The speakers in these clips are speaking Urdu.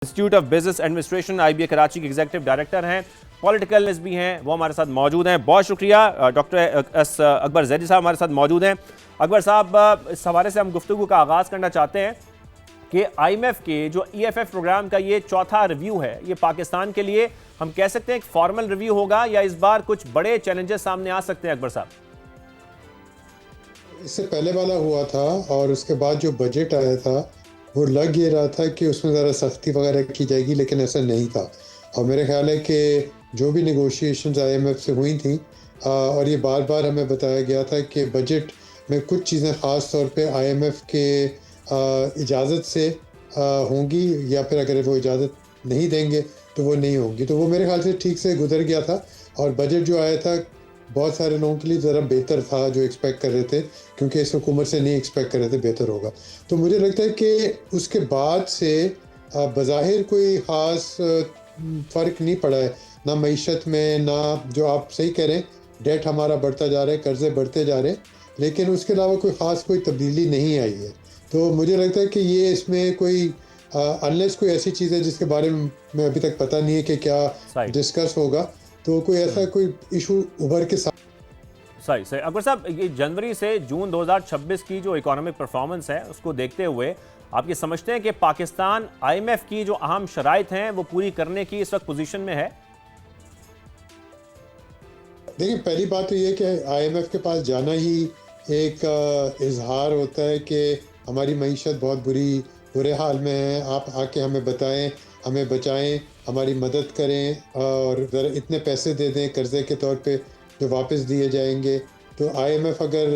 Institute of Business Administration I B A Karachi کے ایگزیکٹو ڈائریکٹر ہیں، پولیٹیکلسٹ بھی ہیں، وہ ہمارے ساتھ موجود ہیں. بہت شکریہ. ڈاکٹر اکبر زیدی صاحب ہمارے ساتھ موجود ہیں. اکبر صاحب، اس حوالے سے ہم گفتگو کا آغاز کرنا چاہتے ہیں کہ آئی ایم ایف کے جو ای ایف ایف پروگرام کا یہ چوتھا ریویو ہے، یہ پاکستان کے لیے ہم کہہ سکتے ہیں ایک فارمل ریویو ہوگا یا اس بار کچھ بڑے چیلنجز سامنے آ سکتے ہیں؟ اکبر صاحب، اس سے پہلے والا ہوا تھا اور اس کے بعد جو بجٹ آیا تھا وہ لگ یہ رہا تھا کہ اس میں ذرا سختی وغیرہ کی جائے گی، لیکن ایسا نہیں تھا. اور میرے خیال ہے کہ جو بھی نیگوشیشنز آئی ایم ایف سے ہوئی تھیں اور یہ بار بار ہمیں بتایا گیا تھا کہ بجٹ میں کچھ چیزیں خاص طور پہ آئی ایم ایف کے اجازت سے ہوں گی، یا پھر اگر وہ اجازت نہیں دیں گے تو وہ نہیں ہوں گی. تو وہ میرے خیال سے ٹھیک سے گزر گیا تھا، اور بجٹ جو آیا تھا بہت سارے لوگوں کے لیے ذرا بہتر تھا جو ایکسپیکٹ کر رہے تھے، کیونکہ اس حکومت سے نہیں ایکسپیکٹ کر رہے تھے بہتر ہوگا. تو مجھے لگتا ہے کہ اس کے بعد سے بظاہر کوئی خاص فرق نہیں پڑا ہے، نہ معیشت میں، نہ جو آپ صحیح کہہ رہے ہیں ڈیٹ ہمارا بڑھتا جا رہا ہے، قرضے بڑھتے جا رہے ہیں، لیکن اس کے علاوہ کوئی خاص کوئی تبدیلی نہیں آئی ہے. تو مجھے لگتا ہے کہ یہ اس میں کوئی انلیس کوئی ایسی چیز ہے جس کے بارے میں ابھی تک پتہ نہیں ہے کہ کیا صحیح ڈسکس ہوگا، تو کوئی ایسا کوئی ایشو ابھر کے صحیح. اکبر صاحب، یہ جنوری سے جون 2026 کی جو اکانومک پرفارمنس ہے اس کو دیکھتے ہوئے آپ یہ سمجھتے ہیں کہ پاکستان آئی ایم ایف کی جو اہم شرائط ہیں وہ پوری کرنے کی اس وقت پوزیشن میں ہے؟ دیکھیں، پہلی بات تو یہ کہ آئی ایم ایف کے پاس جانا ہی ایک اظہار ہوتا ہے کہ ہماری معیشت بہت برے حال میں ہے، آپ آ کے ہمیں بتائیں، ہمیں بچائیں، ہماری مدد کریں اور ذرا اتنے پیسے دے دیں قرضے کے طور پہ جو واپس دیے جائیں گے. تو آئی ایم ایف اگر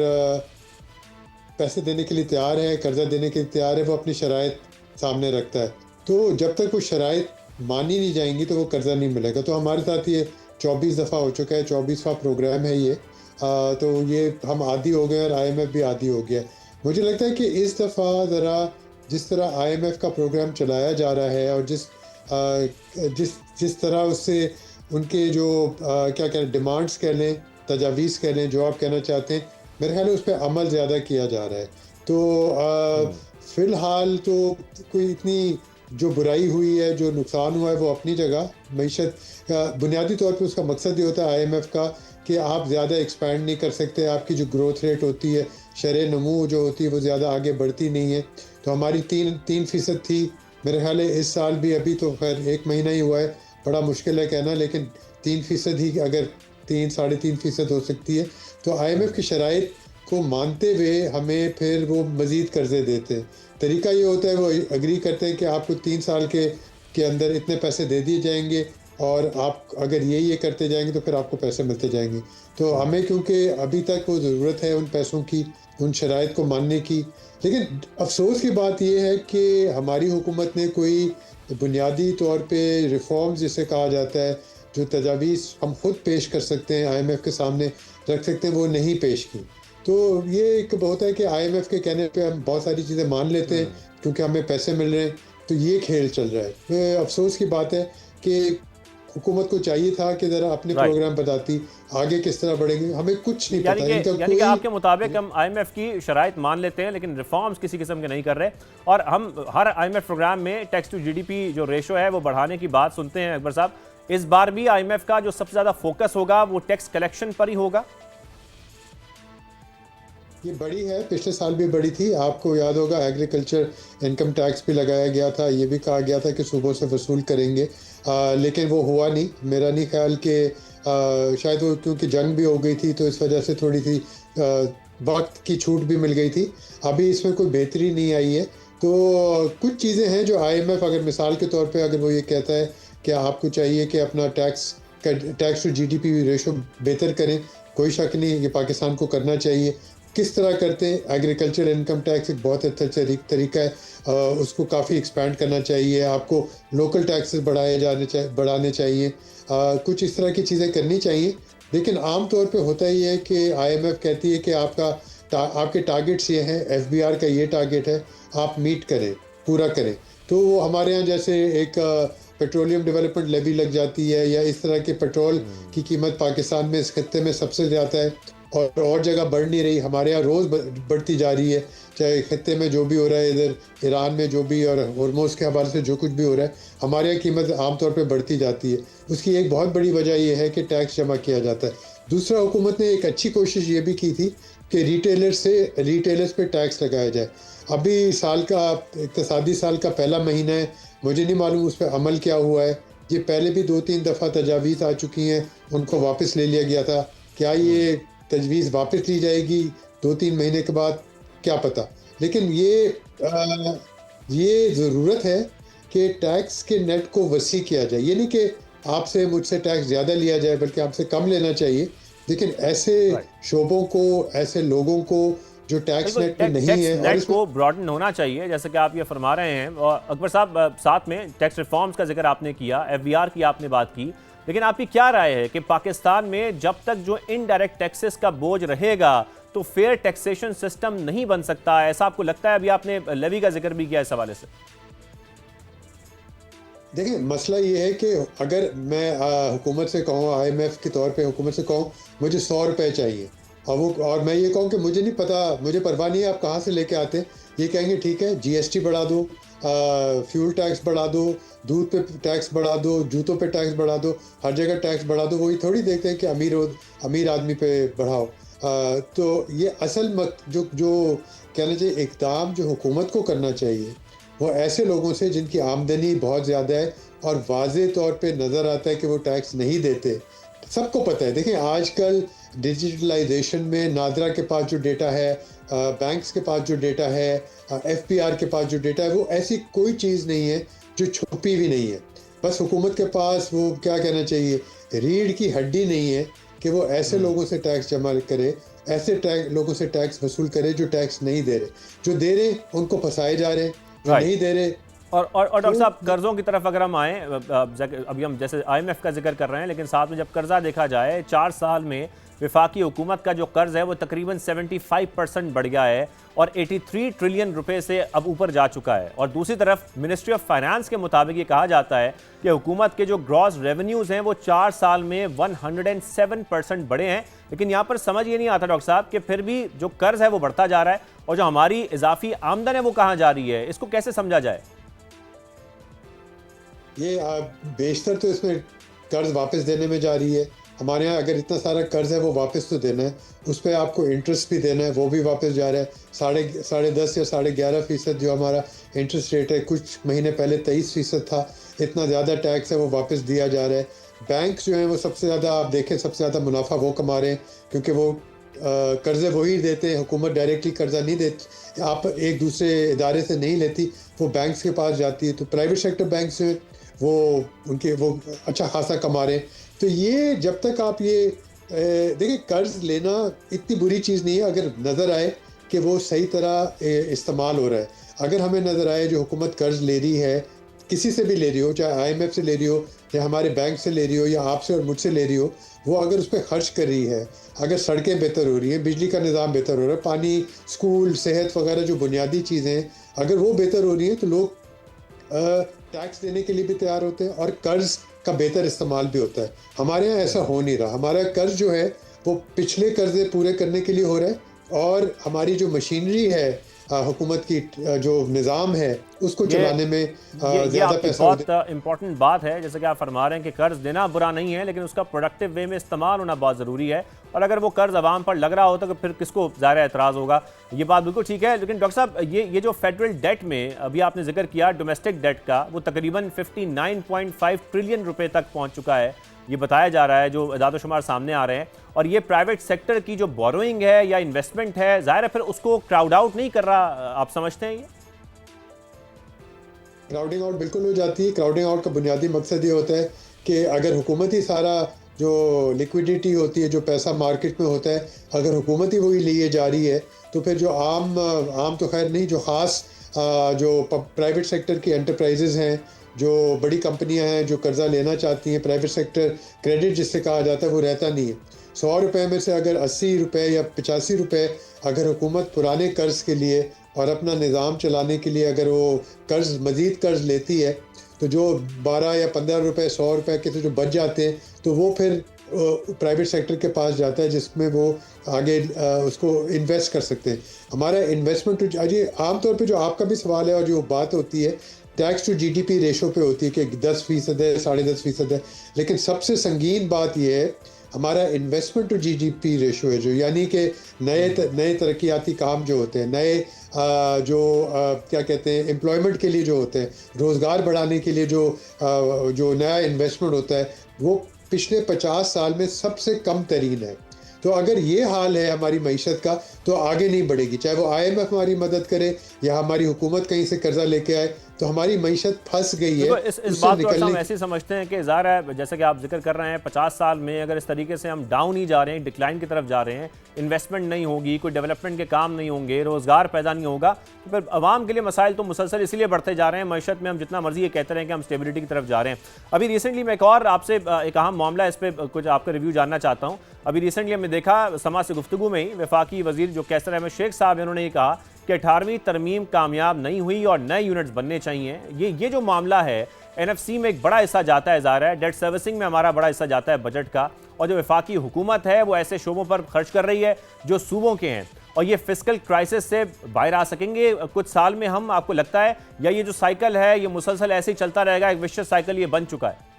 پیسے دینے کے لیے تیار ہے، قرضہ دینے کے لیے تیار ہے، وہ اپنی شرائط سامنے رکھتا ہے. تو جب تک وہ شرائط مانی نہیں جائیں گی تو وہ قرضہ نہیں ملے گا. تو ہمارے ساتھ یہ 24 دفعہ ہو چکا ہے، 24واں پروگرام ہے یہ. تو یہ ہم عادی ہو گئے اور آئی ایم ایف بھی عادی ہو گیا. مجھے لگتا ہے کہ اس دفعہ ذرا جس طرح آئی ایم ایف کا پروگرام چلایا جا رہا ہے اور جس طرح اس سے ان کے جو کیا کہہ ڈیمانڈس کہہ لیں، تجاویز کہہ لیں، جو آپ کہنا چاہتے ہیں، میرے خیال ہے اس پہ عمل زیادہ کیا جا رہا ہے. تو فی الحال تو کوئی اتنی جو برائی ہوئی ہے، جو نقصان ہوا ہے، وہ اپنی جگہ. معیشت بنیادی طور پہ اس کا مقصد یہ ہوتا ہے آئی ایم ایف کا کہ آپ زیادہ ایکسپینڈ نہیں کر سکتے، آپ کی جو گروتھ ریٹ ہوتی ہے، شرح نمو جو ہوتی ہے، وہ زیادہ آگے بڑھتی نہیں ہے. تو ہماری 3% تھی، میرے خیال ہے اس سال بھی، ابھی تو خیر 1 مہینہ ہی ہوا ہے، بڑا مشکل ہے کہنا، لیکن 3% ہی اگر 3-3.5% ہو سکتی ہے. تو آئی ایم ایف کی شرائط کو مانتے ہوئے ہمیں پھر وہ مزید قرضے دیتے ہیں. طریقہ یہ ہوتا ہے، وہ اگری کرتے ہیں کہ آپ کو 3 سال کے اندر اتنے پیسے دے دیے جائیں گے، اور آپ اگر یہ کرتے جائیں گے تو پھر آپ کو پیسے ملتے جائیں گے. تو ہمیں کیونکہ ابھی تک وہ ضرورت ہے ان پیسوں کی، ان شرائط کو ماننے کی. لیکن افسوس کی بات یہ ہے کہ ہماری حکومت نے کوئی بنیادی طور پہ ریفارمز جسے کہا جاتا ہے، جو تجاویز ہم خود پیش کر سکتے ہیں، آئی ایم ایف کے سامنے رکھ سکتے ہیں، وہ نہیں پیش کی. تو یہ ایک ہوتا ہے کہ آئی ایم ایف کے کہنے پہ ہم بہت ساری چیزیں مان لیتے ہیں کیونکہ ہمیں پیسے مل رہے ہیں. تو یہ کھیل چل رہا ہے. افسوس کی بات ہے کہ حکومت کو چاہیے تھا کہ ذرا اپنے رائٹ. پروگرام بتاتی آگے کس طرح بڑھیں گے. ہمیں کچھ نہیں یعنی پتا، ان کا کہ کوئی آپ کے مطابق ہم آئی ایم ایف کی شرائط مان لیتے ہیں لیکن ریفارمز کسی قسم کے نہیں کر رہے، اور ہم ہر آئی ایم ایف پروگرام میں tax to G D P جو ریشو ہے وہ بڑھانے کی بات سنتے ہیں. اکبر صاحب، اس بار بھی آئی ایم ایف کا جو سب سے زیادہ فوکس ہوگا وہ ٹیکس کلیکشن پر ہی ہوگا؟ یہ بڑی ہے، پچھلے سال بھی بڑی تھی. آپ کو یاد ہوگا ایگریکلچر انکم ٹیکس بھی لگایا گیا تھا، یہ بھی کہا گیا تھا کہ صوبوں سے وصول کریں گے، لیکن وہ ہوا نہیں. میرا نہیں خیال کہ شاید وہ کیونکہ جنگ بھی ہو گئی تھی تو اس وجہ سے تھوڑی سی وقت کی چھوٹ بھی مل گئی تھی. ابھی اس میں کوئی بہتری نہیں آئی ہے. تو کچھ چیزیں ہیں جو آئی ایم ایف اگر مثال کے طور پہ اگر وہ یہ کہتا ہے کہ آپ کو چاہیے کہ اپنا tax to G D P ratio بہتر کریں، کوئی شک نہیں یہ پاکستان کو کرنا چاہیے. کس طرح کرتے ہیں؟ ایگریکلچر انکم ٹیکس ایک بہت اچھا طریقہ ہے، اس کو کافی ایکسپینڈ کرنا چاہیے. آپ کو لوکل ٹیکسز بڑھانے چاہیے، کچھ اس طرح کی چیزیں کرنی چاہیے. لیکن عام طور پہ ہوتا ہی ہے کہ آئی ایم ایف کہتی ہے کہ آپ کے ٹارگٹس یہ ہیں، ایف بی آر کا یہ ٹارگٹ ہے، آپ میٹ کریں، پورا کریں. تو وہ ہمارے ہاں جیسے ایک پیٹرولیم ڈیولپمنٹ لیوی لگ جاتی ہے، یا اس طرح کے پیٹرول کی قیمت پاکستان میں اس خطے میں سب سے زیادہ ہے، اور جگہ بڑھ نہیں رہی. ہمارے یہاں روز بڑھتی جا رہی ہے, چاہے خطے میں جو بھی ہو رہا ہے, ادھر ایران میں جو بھی, اور ہرموز کے حوالے سے جو کچھ بھی ہو رہا ہے, ہمارے یہاں قیمت عام طور پہ بڑھتی جاتی ہے. اس کی ایک بہت بڑی وجہ یہ ہے کہ ٹیکس جمع کیا جاتا ہے. دوسرا, حکومت نے ایک اچھی کوشش یہ بھی کی تھی کہ ریٹیلرز پہ ٹیکس لگایا جائے. ابھی اقتصادی سال کا پہلا مہینہ ہے, مجھے نہیں معلوم اس پہ عمل کیا ہوا ہے. یہ پہلے بھی 2-3 دفعہ تجاویز آ چکی ہیں, ان کو واپس لے لیا گیا تھا. کیا یہ تجویز واپس لی جائے گی 2-3 مہینے کے بعد, کیا پتہ. لیکن یہ ضرورت ہے کہ ٹیکس کے نیٹ کو وسیع کیا جائے. یہ نہیں کہ آپ سے مجھ سے ٹیکس زیادہ لیا جائے, بلکہ آپ سے کم لینا چاہیے. لیکن ایسے شعبوں کو, ایسے لوگوں کو جو ٹیکس نیٹ میں نہیں ہے, اور نیٹ کو براڈن ہونا چاہیے, جیسے کہ آپ یہ فرما رہے ہیں. اور اکبر صاحب, ساتھ میں ٹیکس ریفارمز کا ذکر آپ نے کیا, ایف بی آر کی آپ نے بات کی, لیکن آپ کی کیا رائے ہے کہ پاکستان میں جب تک جو انڈائریکٹ ٹیکسز کا بوجھ رہے گا تو فیئر ٹیکسیشن سسٹم نہیں بن سکتا؟ ایسا آپ کو لگتا ہے؟ ابھی آپ نے لیوی کا ذکر بھی کیا اس حوالے سے. دیکھیں, مسئلہ یہ ہے کہ اگر میں حکومت سے کہوں, آئی ایم ایف کے طور پہ حکومت سے کہوں مجھے 100 روپے چاہیے, اور میں یہ کہوں کہ مجھے نہیں پتا, مجھے پرواہ نہیں ہے آپ کہاں سے لے کے آتے, یہ کہیں گے ٹھیک ہے جی ایس ٹی بڑھا دو, فیول ٹیکس بڑھا دو, دودھ پہ ٹیکس بڑھا دو, جوتوں پہ ٹیکس بڑھا دو, ہر جگہ ٹیکس بڑھا دو. وہی تھوڑی دیکھتے ہیں کہ امیر آدمی پہ بڑھاؤ. تو یہ اصل جو کہنا چاہیے اقدام جو حکومت کو کرنا چاہیے وہ ایسے لوگوں سے جن کی آمدنی بہت زیادہ ہے اور واضح طور پہ نظر آتا ہے کہ وہ ٹیکس نہیں دیتے. سب کو پتہ ہے. دیکھیں, آج کل ڈیجیٹلائزیشن میں نادرا کے پاس جو ڈیٹا ہے, بینکس کے پاس جو ڈیٹا ہے, ایف پی آر کے پاس جو ڈیٹا ہے, وہ ایسی کوئی چیز نہیں ہے جو چھپی بھی نہیں ہے. بس حکومت کے پاس وہ کیا کہنا چاہیے ریڑھ کی ہڈی نہیں ہے کہ وہ ایسے لوگوں سے ٹیکس جمع کرے, ایسے لوگوں سے ٹیکس وصول کرے جو ٹیکس نہیں دے رہے. جو دے رہے ان کو پھنسائے جا رہے ہیں, جو نہیں دے رہے. اور ڈاکٹر صاحب, قرضوں کی طرف اگر ہم آئیں, ابھی ہم جیسے آئی ایم ایف کا ذکر کر رہے ہیں, لیکن ساتھ میں جب قرضہ دیکھا جائے, 4 سال میں وفاقی حکومت کا جو قرض ہے وہ تقریباً 75% بڑھ گیا ہے اور 83 ٹریلین روپے سے اب اوپر جا چکا ہے. اور دوسری طرف منسٹری آف فائنانس کے مطابق یہ کہا جاتا ہے کہ حکومت کے جو گراس ریونیوز ہیں وہ 4 سال میں 107% بڑھے ہیں. لیکن یہاں پر سمجھ یہ نہیں آتا ڈاکٹر صاحب کہ پھر بھی جو قرض ہے وہ بڑھتا جا رہا ہے اور جو ہماری اضافی آمدن ہے وہ کہاں جا رہی ہے. اس کو کیسے سمجھا جائے؟ یہ بیشتر تو اس میں قرض واپس دینے میں جا رہی ہے. ہمارے ہاں اگر اتنا سارا قرض ہے وہ واپس تو دینا ہے, اس پہ آپ کو انٹرسٹ بھی دینا ہے, وہ بھی واپس جا رہا ہے. 10.5% یا 11.5% جو ہمارا انٹرسٹ ریٹ ہے, کچھ مہینے پہلے 23% تھا. اتنا زیادہ ٹیکس ہے وہ واپس دیا جا رہا ہے. بینک جو ہیں وہ سب سے زیادہ, آپ دیکھیں, سب سے زیادہ منافع وہ کما رہے ہیں کیونکہ وہ قرضے وہی دیتے ہیں. حکومت ڈائریکٹلی قرضہ نہیں دیتی, آپ ایک دوسرے ادارے سے نہیں لیتی, وہ بینکس کے پاس جاتی ہے. تو پرائیویٹ سیکٹر بینکس وہ اچھا خاصا کما رہے ہیں. تو یہ جب تک آپ یہ دیکھیں, قرض لینا اتنی بری چیز نہیں ہے اگر نظر آئے کہ وہ صحیح طرح استعمال ہو رہا ہے. اگر ہمیں نظر آئے جو حکومت قرض لے رہی ہے, کسی سے بھی لے رہی ہو, چاہے آئی ایم ایف سے لے رہی ہو یا ہمارے بینک سے لے رہی ہو یا آپ سے اور مجھ سے لے رہی ہو, وہ اگر اس پہ خرچ کر رہی ہے, اگر سڑکیں بہتر ہو رہی ہیں, بجلی کا نظام بہتر ہو رہا ہے, پانی, اسکول, صحت وغیرہ جو بنیادی چیزیں ہیں اگر وہ بہتر ہو رہی ہیں, تو لوگ ٹیکس دینے کے لیے بھی تیار ہوتے ہیں اور قرض کا بہتر استعمال بھی ہوتا ہے. ہمارے یہاں ایسا ہو نہیں رہا. ہمارا قرض جو ہے وہ پچھلے قرضے پورے کرنے کے لیے ہو رہا ہے, اور ہماری جو مشینری ہے حکومت کی, جو نظام ہے اس کو چلانے میں زیادہ پیسہ بہت امپورٹنٹ بات ہے. جیسے کہ آپ فرما رہے ہیں کہ قرض دینا برا نہیں ہے, لیکن اس کا پروڈکٹیو وے میں استعمال ہونا بہت ضروری ہے. اور اگر وہ قرض عوام پر لگ رہا ہوتا تو پھر کس کو ظاہر اعتراض ہوگا. یہ بات بالکل ٹھیک ہے. لیکن ڈاکٹر صاحب, یہ جو فیڈرل ڈیٹ میں ابھی آپ نے ذکر کیا ڈومیسٹک ڈیٹ کا, وہ تقریباً 59.5 ٹریلین روپے تک پہنچ چکا ہے, یہ بتایا جا رہا ہے, جو اعداد و شمار سامنے آ رہے ہیں. اور یہ پرائیویٹ سیکٹر کی جو بوروئنگ ہے یا انویسٹمنٹ ہے, ظاہر ہے پھر اس کو کراؤڈ آؤٹ نہیں کر رہا, آپ سمجھتے ہیں؟ یہ کراؤڈنگ آؤٹ بالکل ہو جاتی ہے. کراؤڈنگ آؤٹ کا بنیادی مقصد یہ ہوتا ہے کہ اگر حکومت ہی سارا جو لیکویڈیٹی ہوتی ہے, جو پیسہ مارکیٹ میں ہوتا ہے, اگر حکومت ہی وہی لیے جا رہی ہے, تو پھر جو عام تو خیر نہیں, جو خاص جو پرائیویٹ سیکٹر کی انٹرپرائزز ہیں, جو بڑی کمپنیاں ہیں جو قرضہ لینا چاہتی ہیں, پرائیویٹ سیکٹر کریڈٹ جس سے کہا جاتا ہے, وہ رہتا نہیں ہے. 100 روپے میں سے اگر 80 روپے یا 85 روپے اگر حکومت پرانے قرض کے لیے اور اپنا نظام چلانے کے لیے اگر وہ مزید قرض لیتی ہے, تو جو 12 یا 15 روپے 100 روپے کے جو بچ جاتے ہیں, تو وہ پھر پرائیویٹ سیکٹر کے پاس جاتا ہے جس میں وہ آگے اس کو انویسٹ کر سکتے ہیں. ہمارا انویسٹمنٹ عام طور پہ جو آپ کا بھی سوال ہے اور جو بات ہوتی ہے tax to G D P ratio پہ ہوتی ہے کہ 10% ہے 10.5% ہے, لیکن سب سے سنگین بات یہ ہے ہمارا investment to G D P ratio ہے, جو یعنی کہ نئے ترقیاتی کام جو ہوتے ہیں, نئے جو کیا کہتے ہیں امپلائمنٹ کے لیے جو ہوتے ہیں, روزگار بڑھانے کے لیے جو نیا انویسٹمنٹ ہوتا ہے, وہ پچھلے 50 سال میں سب سے کم ترین ہے. تو اگر یہ حال ہے ہماری معیشت کا تو آگے نہیں بڑھے گی, چاہے وہ آئی ایم ایف ہماری مدد کرے یا ہماری حکومت کہیں سے قرضہ لے کے آئے, تو ہماری معیشت پھنس گئی ہے. اس بات کو ہم ایسے سمجھتے ہیں کہ ظاہر ہے جیسے کہ آپ ذکر کر رہے ہیں 50 سال میں اگر اس طریقے سے ہم ڈاؤن ہی جا رہے ہیں, ڈکلائن کی طرف جا رہے ہیں, انویسٹمنٹ نہیں ہوگی, کوئی ڈیولپمنٹ کے کام نہیں ہوں گے, روزگار پیدا نہیں ہوگا, تو پھر عوام کے لیے مسائل تو مسلسل اسی لیے بڑھتے جا رہے ہیں. معیشت میں ہم جتنا مرضی یہ کہتے رہیں کہ ہم اسٹیبلٹی کی طرف جا رہے ہیں. ابھی ریسنٹلی میں ایک اور آپ سے ایک اہم معاملہ اس پہ کچھ آپ کا ریویو جاننا چاہتا ہوں. ابھی ریسنٹلی ہم نے دیکھا سماج سے گفتگو میں ہی وفاقی وزیر جو کیسر احمد شیخ صاحب ہیں, انہوں نے یہ کہا کہ 18ویں ترمیم کامیاب نہیں ہوئی اور نئے یونٹس بننے چاہیے. یہ جو معاملہ ہے این ایف سی میں ایک بڑا حصہ جاتا ہے, ظاہر ہے ڈیٹ سروسنگ میں ہمارا بڑا حصہ جاتا ہے بجٹ کا, اور جو وفاقی حکومت ہے وہ ایسے شعبوں پر خرچ کر رہی ہے جو صوبوں کے ہیں, اور یہ فسکل کرائسس سے باہر آ سکیں گے کچھ سال میں ہم, آپ کو لگتا ہے, یا یہ جو سائیکل ہے یہ مسلسل ایسے ہی چلتا رہے گا, ایک وشیس سائیکل یہ بن چکا ہے؟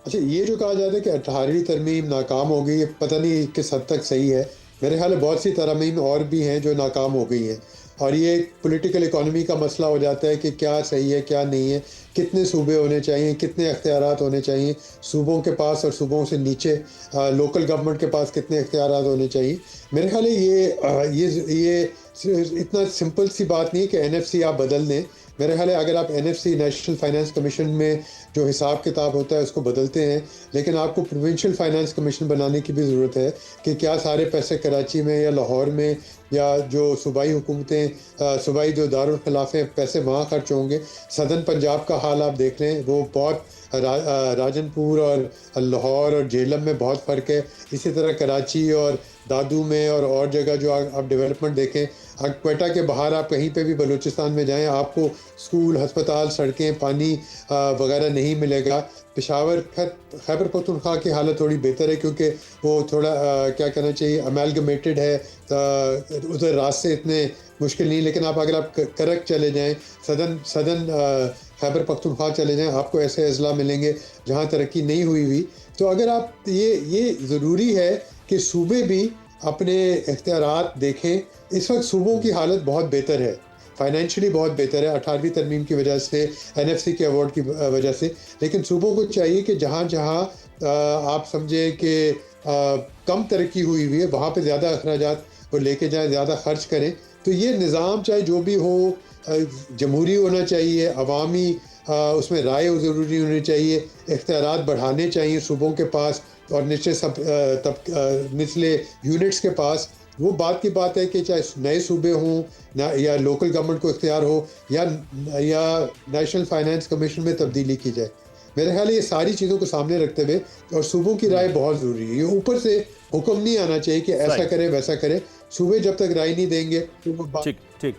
اچھا, یہ جو کہا جاتا ہے کہ 18ویں ترمیم ناکام ہو گئی ہے, پتہ نہیں کس حد تک صحیح ہے. میرے خیال ہے بہت سی ترامیم اور بھی ہیں جو ناکام ہو گئی ہیں, اور یہ پولیٹیکل اکانومی کا مسئلہ ہو جاتا ہے کہ کیا صحیح ہے کیا نہیں ہے, کتنے صوبے ہونے چاہیے, کتنے اختیارات ہونے چاہیے صوبوں کے پاس, اور صوبوں سے نیچے لوکل گورنمنٹ کے پاس کتنے اختیارات ہونے چاہیے. میرے خیال ہے یہ اتنا سمپل سی بات نہیں ہے کہ این ایف سی آپ بدل دیں. میرے خیال ہے اگر آپ N F C National Finance Commission میں جو حساب کتاب ہوتا ہے اس کو بدلتے ہیں, لیکن آپ کو پروونشل فائنانس کمیشن بنانے کی بھی ضرورت ہے کہ کیا سارے پیسے کراچی میں یا لاہور میں یا جو صوبائی حکومتیں, صوبائی جو دارالخلاف ہیں, پیسے وہاں خرچ ہوں گے. سدرن پنجاب کا حال آپ دیکھ لیں, وہ بہت راجن پور اور لاہور اور جہلم میں بہت فرق ہے. اسی طرح کراچی اور دادو میں اور جگہ جو آپ ڈیولپمنٹ دیکھیں, کوئٹہ کے باہر آپ کہیں پہ بھی بلوچستان میں جائیں آپ کو اسکول, ہسپتال, سڑکیں, پانی وغیرہ نہیں ملے گا. پشاور خیبر پختونخوا کی حالت تھوڑی بہتر ہے کیونکہ وہ تھوڑا کیا کہنا چاہیے امیلگمیٹڈ ہے, ادھر راستے اتنے مشکل نہیں. لیکن اگر آپ کرک چلے جائیں, سدن خیبر پختونخوا چلے جائیں, آپ کو ایسے اضلاع ملیں گے جہاں ترقی نہیں ہوئی. تو اگر آپ یہ ضروری ہے کہ صوبے بھی اپنے اختیارات دیکھیں. اس وقت صوبوں کی حالت بہت بہتر ہے, فائنینشلی بہت بہتر ہے 18ویں ترمیم کی وجہ سے, این ایف سی کے ایوارڈ کی وجہ سے. لیکن صوبوں کو چاہیے کہ جہاں آپ سمجھیں کہ کم ترقی ہوئی ہے وہاں پہ زیادہ اخراجات وہ لے کے جائیں, زیادہ خرچ کریں. تو یہ نظام چاہے جو بھی ہو جمہوری ہونا چاہیے, عوامی اس میں رائے ضروری ہونی چاہیے, اختیارات بڑھانے چاہیے صوبوں کے پاس اور نچلے یونٹس کے پاس. وہ بات کی بات ہے کہ چاہے نئے صوبے ہوں یا لوکل گورنمنٹ کو اختیار ہو یا نیشنل فائنانس کمیشن میں تبدیلی کی جائے. میرے خیال ہے یہ ساری چیزوں کو سامنے رکھتے ہوئے اور صوبوں کی رائے بہت ضروری ہے. یہ اوپر سے حکم نہیں آنا چاہیے کہ ایسا کرے ویسا کرے. صوبے جب تک رائے نہیں دیں گے تو وہ ٹھیک ٹھیک